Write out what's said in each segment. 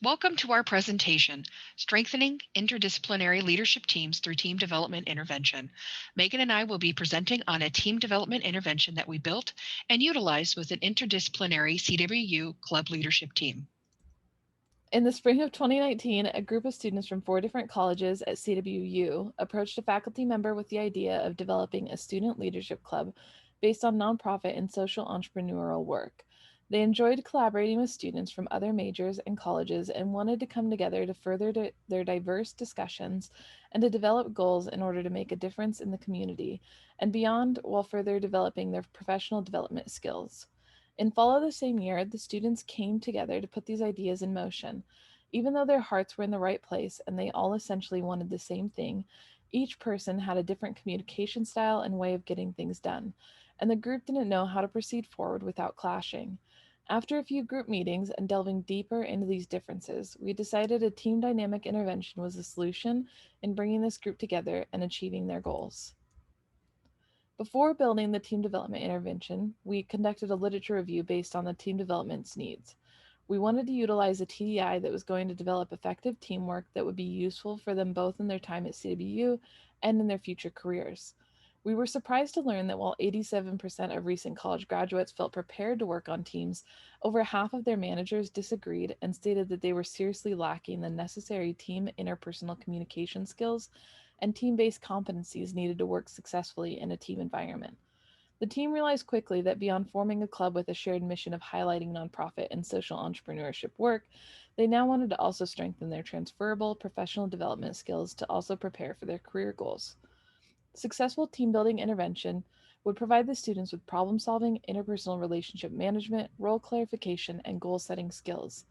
Welcome to our presentation, Strengthening Interdisciplinary Leadership Teams Through Team Development Intervention. Meghan and I will be presenting on a team development intervention that we built and utilized with an interdisciplinary CWU club leadership team. In the spring of 2019, a group of students from 4 different colleges at CWU approached a faculty member with the idea of developing a student leadership club based on nonprofit and social entrepreneurial work. They enjoyed collaborating with students from other majors and colleges and wanted to come together to further their diverse discussions and to develop goals in order to make a difference in the community and beyond while further developing their professional development skills. In fall of the same year, the students came together to put these ideas in motion. Even though their hearts were in the right place and they all essentially wanted the same thing, each person had a different communication style and way of getting things done, and the group didn't know how to proceed forward without clashing. After a few group meetings and delving deeper into these differences, we decided a team dynamic intervention was the solution in bringing this group together and achieving their goals. Before building the team development intervention, we conducted a literature review based on the team development's needs. We wanted to utilize a TDI that was going to develop effective teamwork that would be useful for them both in their time at CWU and in their future careers. We were surprised to learn that while 87% of recent college graduates felt prepared to work on teams, over half of their managers disagreed and stated that they were seriously lacking the necessary team interpersonal communication skills and team based competencies needed to work successfully in a team environment. The team realized quickly that beyond forming a club with a shared mission of highlighting nonprofit and social entrepreneurship work, they now wanted to also strengthen their transferable professional development skills to also prepare for their career goals. Successful team building intervention would provide the students with problem solving, interpersonal relationship management, role clarification, and goal setting skills.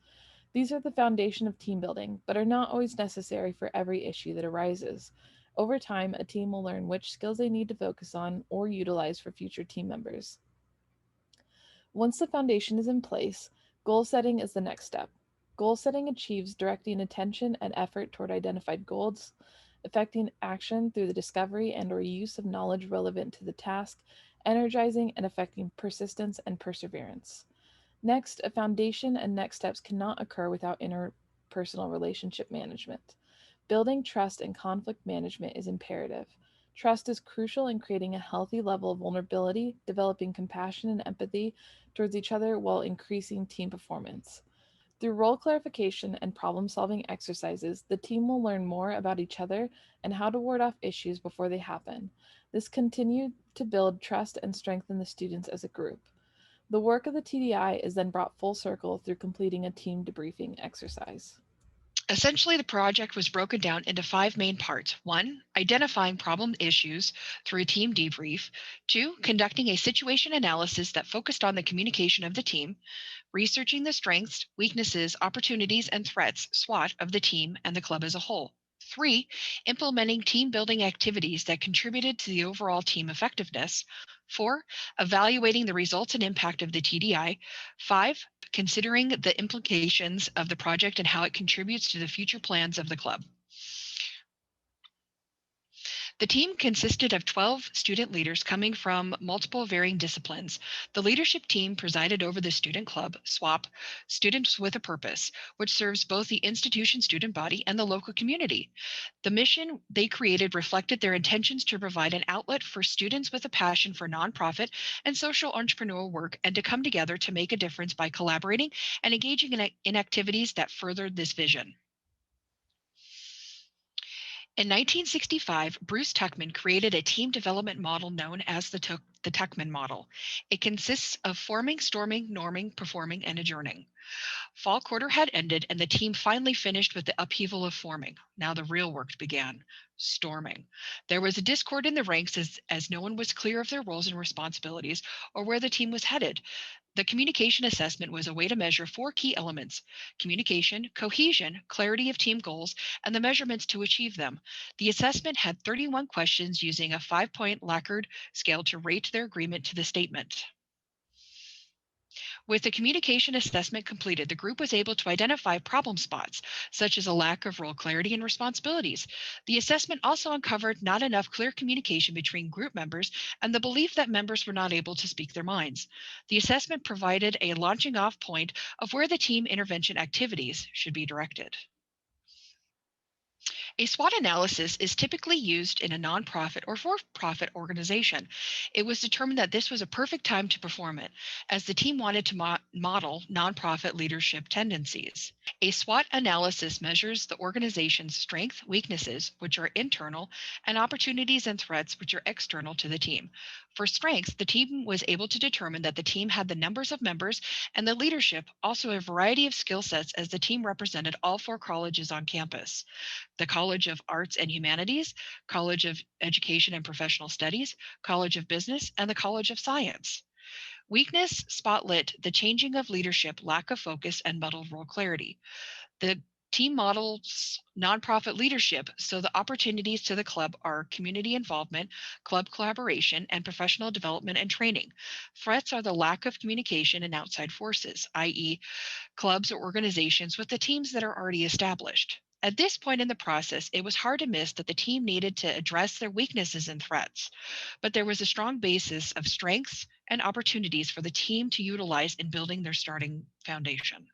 These are the foundation of team building, but are not always necessary for every issue that arises. Over time, a team will learn which skills they need to focus on or utilize for future team members. Once the foundation is in place, goal setting is the next step. Goal setting achieves directing attention and effort toward identified goals, affecting action through the discovery and or use of knowledge relevant to the task, energizing and affecting persistence and perseverance. Next, a foundation and next steps cannot occur without interpersonal relationship management. Building trust and conflict management is imperative. Trust is crucial in creating a healthy level of vulnerability, developing compassion and empathy towards each other while increasing team performance. Through role clarification and problem solving exercises, the team will learn more about each other and how to ward off issues before they happen. This continued to build trust and strengthen the students as a group. The work of the TDI is then brought full circle through completing a team debriefing exercise. Essentially, the project was broken down into 5 main parts. 1, identifying problem issues through a team debrief. 2, conducting a situation analysis that focused on the communication of the team, researching the strengths, weaknesses, opportunities, and threats SWOT of the team and the club as a whole. 3, implementing team building activities that contributed to the overall team effectiveness. 4, evaluating the results and impact of the TDI. 5, considering the implications of the project and how it contributes to the future plans of the club. The team consisted of 12 student leaders coming from multiple varying disciplines. The leadership team presided over the student club, SWAP, Students with a Purpose, which serves both the institution student body and the local community. The mission they created reflected their intentions to provide an outlet for students with a passion for nonprofit and social entrepreneurial work and to come together to make a difference by collaborating and engaging in activities that furthered this vision. In 1965, Bruce Tuckman created a team development model known as the Tuckman model. It consists of forming, storming, norming, performing, and adjourning. Fall quarter had ended, and the team finally finished with the upheaval of forming. Now the real work began, storming. There was a discord in the ranks as no one was clear of their roles and responsibilities or where the team was headed. The communication assessment was a way to measure 4 key elements: communication, cohesion, clarity of team goals, and the measurements to achieve them. The assessment had 31 questions using a 5-point Likert scale to rate their agreement to the statement. With the communication assessment completed, the group was able to identify problem spots, such as a lack of role clarity and responsibilities. The assessment also uncovered not enough clear communication between group members and the belief that members were not able to speak their minds. The assessment provided a launching off point of where the team intervention activities should be directed. A SWOT analysis is typically used in a nonprofit or for profit organization. It was determined that this was a perfect time to perform it, as the team wanted to model nonprofit leadership tendencies. A SWOT analysis measures the organization's strengths, weaknesses, which are internal, and opportunities and threats, which are external to the team. For strengths, the team was able to determine that the team had the numbers of members and the leadership, also a variety of skill sets, as the team represented all four colleges on campus: the College of Arts and Humanities, College of Education and Professional Studies, College of Business, and the College of Science. Weakness spotlit the changing of leadership, lack of focus, and muddled role clarity. The team models nonprofit leadership, so the opportunities to the club are community involvement, club collaboration, and professional development and training. Threats are the lack of communication and outside forces, i.e., clubs or organizations with the teams that are already established. At this point in the process, it was hard to miss that the team needed to address their weaknesses and threats, but there was a strong basis of strengths and opportunities for the team to utilize in building their starting foundation.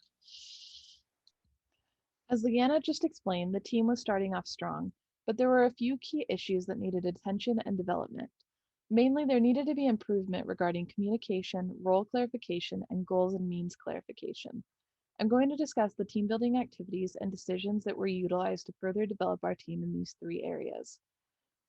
As Leanna just explained, the team was starting off strong, but there were a few key issues that needed attention and development. Mainly, there needed to be improvement regarding communication, role clarification, and goals and means clarification. I'm going to discuss the team building activities and decisions that were utilized to further develop our team in these three areas.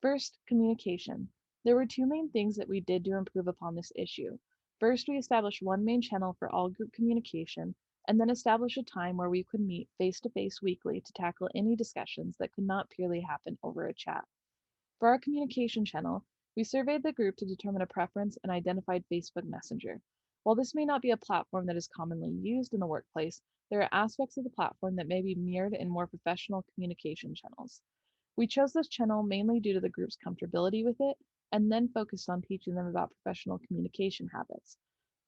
First, communication. There were two main things that we did to improve upon this issue. First, we established one main channel for all group communication, and then established a time where we could meet face to face weekly to tackle any discussions that could not purely happen over a chat. For our communication channel, we surveyed the group to determine a preference and identified Facebook Messenger. While this may not be a platform that is commonly used in the workplace, there are aspects of the platform that may be mirrored in more professional communication channels. We chose this channel mainly due to the group's comfortability with it, and then focused on teaching them about professional communication habits.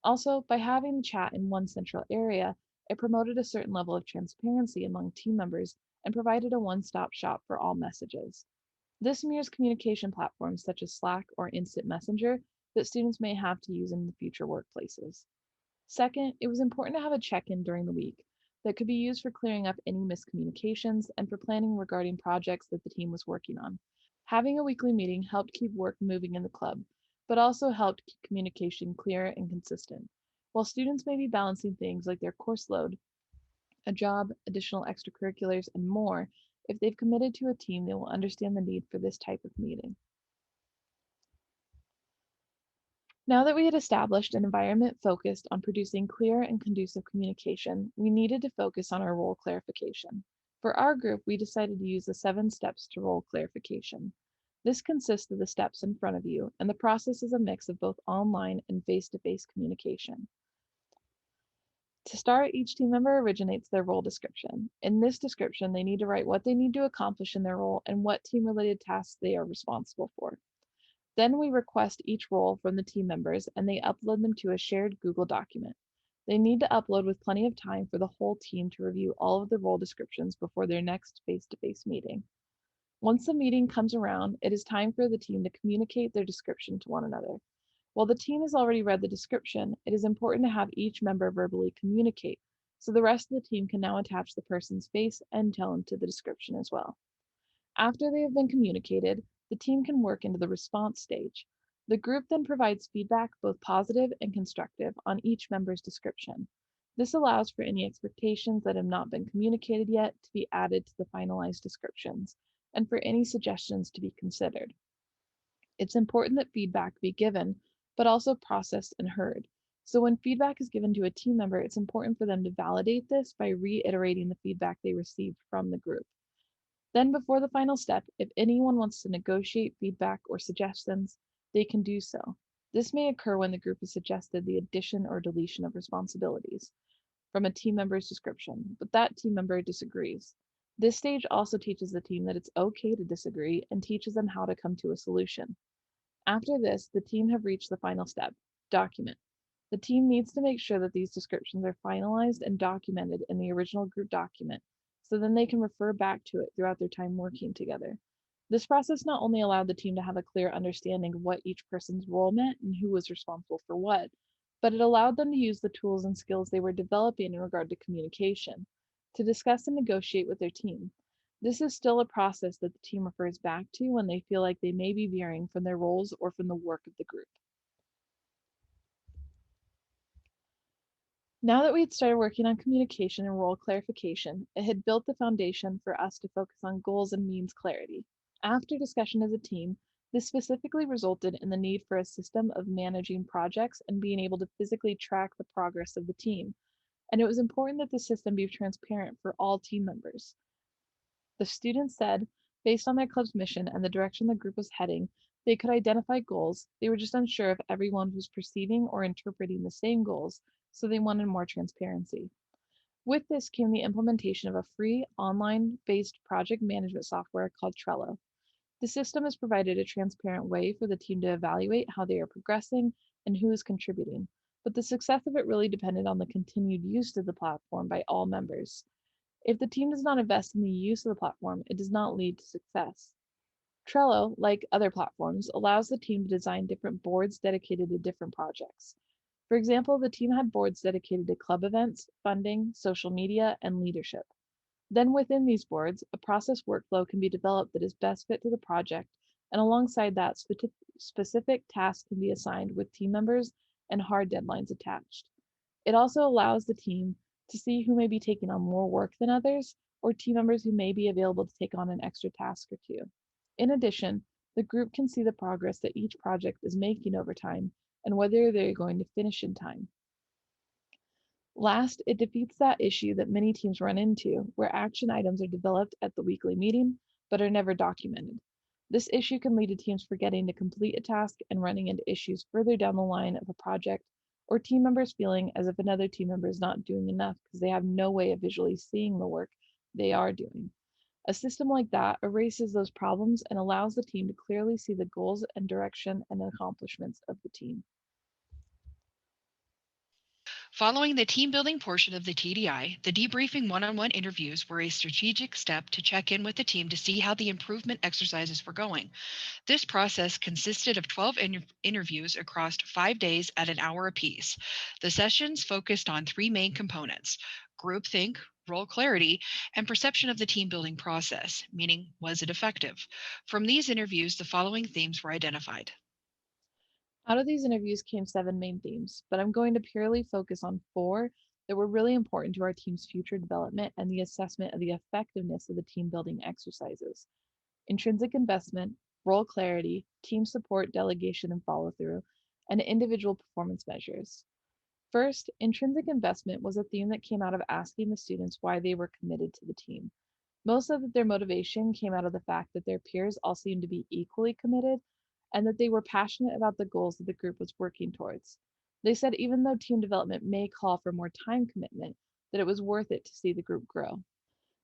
Also, by having the chat in one central area, it promoted a certain level of transparency among team members and provided a one stop shop for all messages. This mirrors communication platforms such as Slack or Instant Messenger that students may have to use in the future workplaces. Second, it was important to have a check in during the week that could be used for clearing up any miscommunications and for planning regarding projects that the team was working on. Having a weekly meeting helped keep work moving in the club, but also helped keep communication clear and consistent. While students may be balancing things like their course load, a job, additional extracurriculars, and more, if they've committed to a team, they will understand the need for this type of meeting. Now that we had established an environment focused on producing clear and conducive communication, we needed to focus on our role clarification. For our group, we decided to use the 7 steps to role clarification. This consists of the steps in front of you, and the process is a mix of both online and face to face communication. To start, each team member originates their role description. In this description, they need to write what they need to accomplish in their role and what team related tasks they are responsible for. Then we request each role from the team members and they upload them to a shared Google document. They need to upload with plenty of time for the whole team to review all of the role descriptions before their next face to face meeting. Once the meeting comes around, it is time for the team to communicate their description to one another. While the team has already read the description, it is important to have each member verbally communicate so the rest of the team can now attach the person's face and tone to the description as well. After they have been communicated, the team can work into the response stage. The group then provides feedback, both positive and constructive, on each member's description. This allows for any expectations that have not been communicated yet to be added to the finalized descriptions, and for any suggestions to be considered. It's important that feedback be given, but also processed and heard. So when feedback is given to a team member, it's important for them to validate this by reiterating the feedback they received from the group. Then, before the final step, if anyone wants to negotiate feedback or suggestions, they can do so. This may occur when the group has suggested the addition or deletion of responsibilities from a team member's description, but that team member disagrees. This stage also teaches the team that it's okay to disagree and teaches them how to come to a solution. After this, the team have reached the final step, document. This is the step where the team decides to The team needs to make sure that these descriptions are finalized and documented in the original group document so then they can refer back to it throughout their time working together. This process not only allowed the team to have a clear understanding of what each person's role meant and who was responsible for what, but it allowed them to use the tools and skills they were developing in regard to communication to discuss and negotiate with their team. This is still a process that the team refers back to when they feel like they may be veering from their roles or from the work of the group. Now that we had started working on communication and role clarification, it had built the foundation for us to focus on goals and means clarity. After discussion as a team, this specifically resulted in the need for a system of managing projects and being able to physically track the progress of the team. And it was important that the system be transparent for all team members. The students said, based on their club's mission and the direction the group was heading, they could identify goals. They were just unsure if everyone was perceiving or interpreting the same goals, so they wanted more transparency. With this came the implementation of a free online based project management software called Trello. The system has provided a transparent way for the team to evaluate how they are progressing and who is contributing, but the success of it really depended on the continued use of the platform by all members. If the team does not invest in the use of the platform, it does not lead to success. Trello, like other platforms, allows the team to design different boards dedicated to different projects. For example, the team had boards dedicated to club events, funding, social media, and leadership. Then within these boards, a process workflow can be developed that is best fit to the project, and alongside that, specific tasks can be assigned with team members and hard deadlines attached. It also allows the team to see who may be taking on more work than others, or team members who may be available to take on an extra task or two. In addition, the group can see the progress that each project is making over time and whether they're going to finish in time. Last, it defeats that issue that many teams run into, where action items are developed at the weekly meeting but are never documented. This issue can lead to teams forgetting to complete a task and running into issues further down the line of a project, or team members feeling as if another team member is not doing enough because they have no way of visually seeing the work they are doing. A system like that erases those problems and allows the team to clearly see the goals and direction and accomplishments of the team. Following the team building portion of the TDI, the debriefing one on one interviews were a strategic step to check in with the team to see how the improvement exercises were going. This process consisted of 12 interviews across 5 days at an hour apiece. The sessions focused on three main components: groupthink, role clarity, and perception of the team building process, meaning, was it effective? From these interviews, the following themes were identified. Out of these interviews came 7 main themes, but I'm going to purely focus on 4 that were really important to our team's future development and the assessment of the effectiveness of the team building exercises: intrinsic investment, role clarity, team support, delegation, and follow through, and individual performance measures. First, intrinsic investment was a theme that came out of asking the students why they were committed to the team. Most said that their motivation came out of the fact that their peers all seemed to be equally committed and that they were passionate about the goals that the group was working towards. They said even though team development may call for more time commitment, that it was worth it to see the group grow.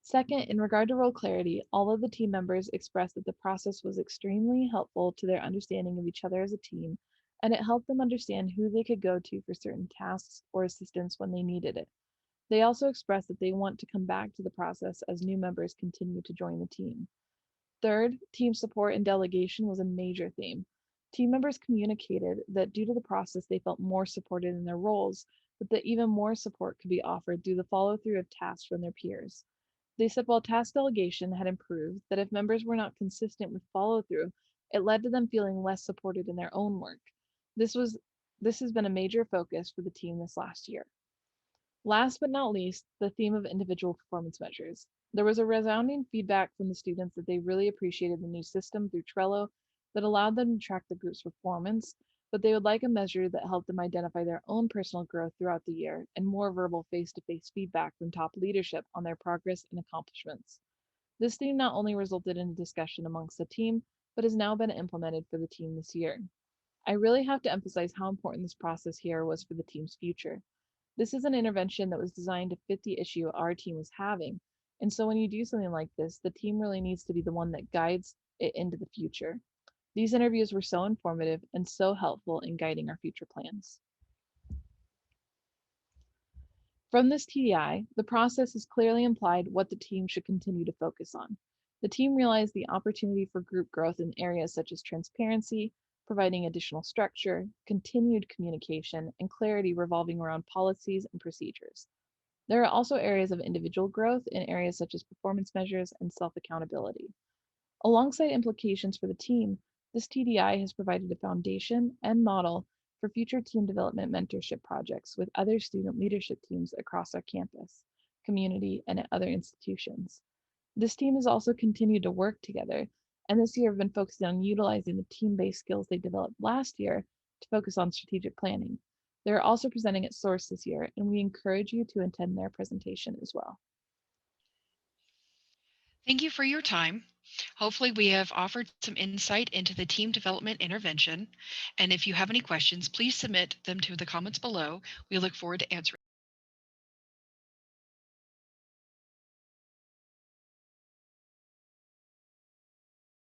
Second, in regard to role clarity, all of the team members expressed that the process was extremely helpful to their understanding of each other as a team, and it helped them understand who they could go to for certain tasks or assistance when they needed it. They also expressed that they want to come back to the process as new members continue to join the team. Third, team support and delegation was a major theme. Team members communicated that due to the process, they felt more supported in their roles, but that even more support could be offered through the follow through of tasks from their peers. They said while task delegation had improved, that if members were not consistent with follow through, it led to them feeling less supported in their own work. This was this has been a major focus for the team this last year. Last but not least, the theme of individual performance measures. There was a resounding feedback from the students that they really appreciated the new system through Trello that allowed them to track the group's performance, but they would like a measure that helped them identify their own personal growth throughout the year and more verbal face to face feedback from top leadership on their progress and accomplishments. This theme not only resulted in a discussion amongst the team, but has now been implemented for the team this year. I really have to emphasize how important this process here was for the team's future. This is an intervention that was designed to fit the issue our team was having. And so when you do something like this, the team really needs to be the one that guides it into the future. These interviews were so informative and so helpful in guiding our future plans. From this TDI, the process has clearly implied what the team should continue to focus on. The team realized the opportunity for group growth in areas such as transparency, providing additional structure, continued communication, and clarity revolving around policies and procedures. There are also areas of individual growth in areas such as performance measures and self accountability. Alongside implications for the team, this TDI has provided a foundation and model for future team development mentorship projects with other student leadership teams across our campus, community, and at other institutions. This team has also continued to work together, and this year have been focusing on utilizing the team based skills they developed last year to focus on strategic planning. They're also presenting at Source this year, and we encourage you to attend their presentation as well. Thank you for your time. Hopefully, we have offered some insight into the team development intervention. And if you have any questions, please submit them to the comments below. We look forward to answering.